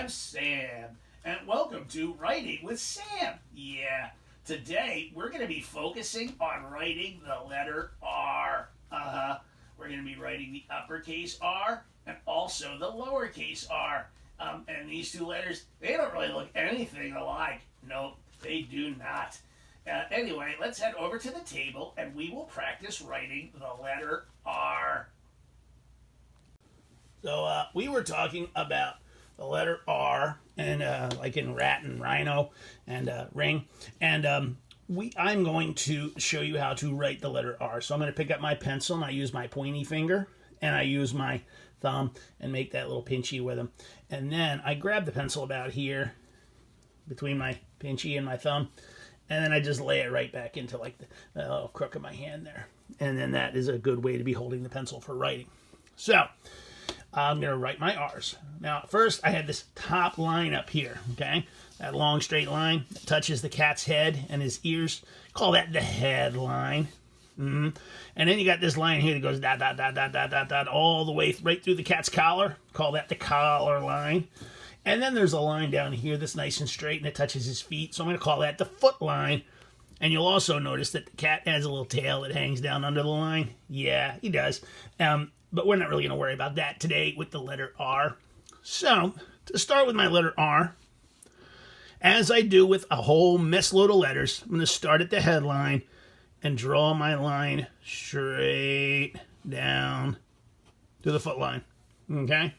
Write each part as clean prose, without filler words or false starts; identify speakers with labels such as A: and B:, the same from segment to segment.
A: I'm Sam, and welcome to Writing with Sam. Yeah, today we're going to be focusing on writing the letter R. We're going to be writing the uppercase R and also the lowercase r. And these two letters, they don't really look anything alike. Nope, they do not. Anyway, let's head over to the table and we will practice writing the letter R. So we were talking about the letter R, and like in rat and rhino and ring, and I'm going to show you how to write the letter R. So I'm going to pick up my pencil and I use my pointy finger and I use my thumb and make that little pinchy with them, and then I grab the pencil about here between my pinchy and my thumb, and then I just lay it right back into like the little crook of my hand there, and then that is a good way to be holding the pencil for writing. So I'm going to write my R's. Now, first, I had this top line up here, okay? That long, straight line that touches the cat's head and his ears. Call that the head line. And then you got this line here that goes dot, dot, dot, dot, dot, dot, dot, all the way right through the cat's collar. Call that the collar line. And then there's a line down here that's nice and straight and it touches his feet. So I'm going to call that the foot line. And you'll also notice that the cat has a little tail that hangs down under the line. Yeah, he does. But we're not really going to worry about that today with the letter R. So, to start with my letter R, as I do with a whole mess load of letters, I'm going to start at the headline and draw my line straight down to the foot line. Okay?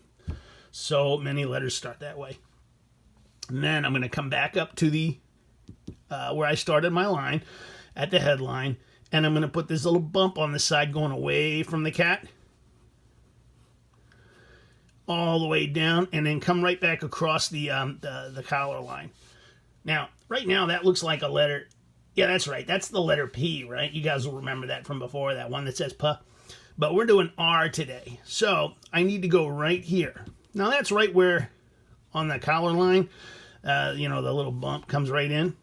A: So many letters start that way. And then I'm going to come back up to the where I started my line at the headline, and I'm going to put this little bump on the side going away from the cat, all the way down, and then come right back across the collar line. Now, right now, that looks like a letter. Yeah, that's right. That's the letter P, right? You guys will remember that from before, that one that says P. But we're doing R today. So I need to go right here. Now, that's right where on the collar line, the little bump comes right in.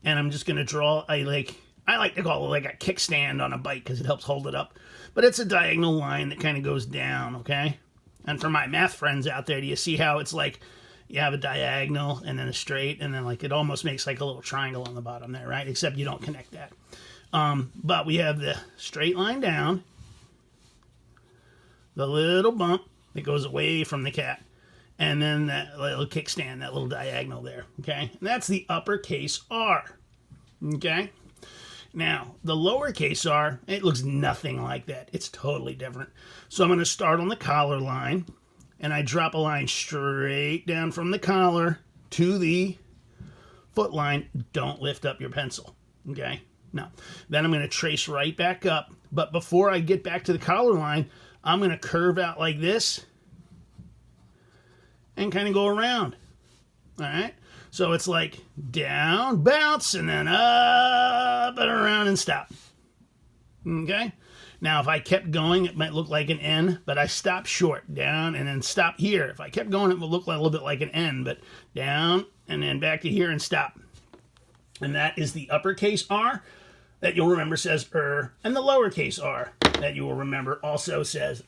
A: And I'm just going to draw I like to call it like a kickstand on a bike because it helps hold it up. But it's a diagonal line that kind of goes down, okay? And for my math friends out there, do you see how it's like you have a diagonal and then a straight, and then like it almost makes like a little triangle on the bottom there, right? Except you don't connect that. But we have the straight line down, the little bump that goes away from the cat, and then that little kickstand, that little diagonal there, okay? And that's the uppercase R, okay? Now, the lowercase r, it looks nothing like that. It's totally different. So I'm going to start on the collar line, and I drop a line straight down from the collar to the foot line. Don't lift up your pencil, okay? Now, then I'm going to trace right back up, but before I get back to the collar line, I'm going to curve out like this and kind of go around, all right? So it's like down, bounce, and then up and around and stop. Okay? Now, if I kept going, it might look like an N, but I stopped short. Down and then stop here. If I kept going, it would look like a little bit like an N, but down and then back to here and stop. And that is the uppercase R that you'll remember says and the lowercase r that you will remember also says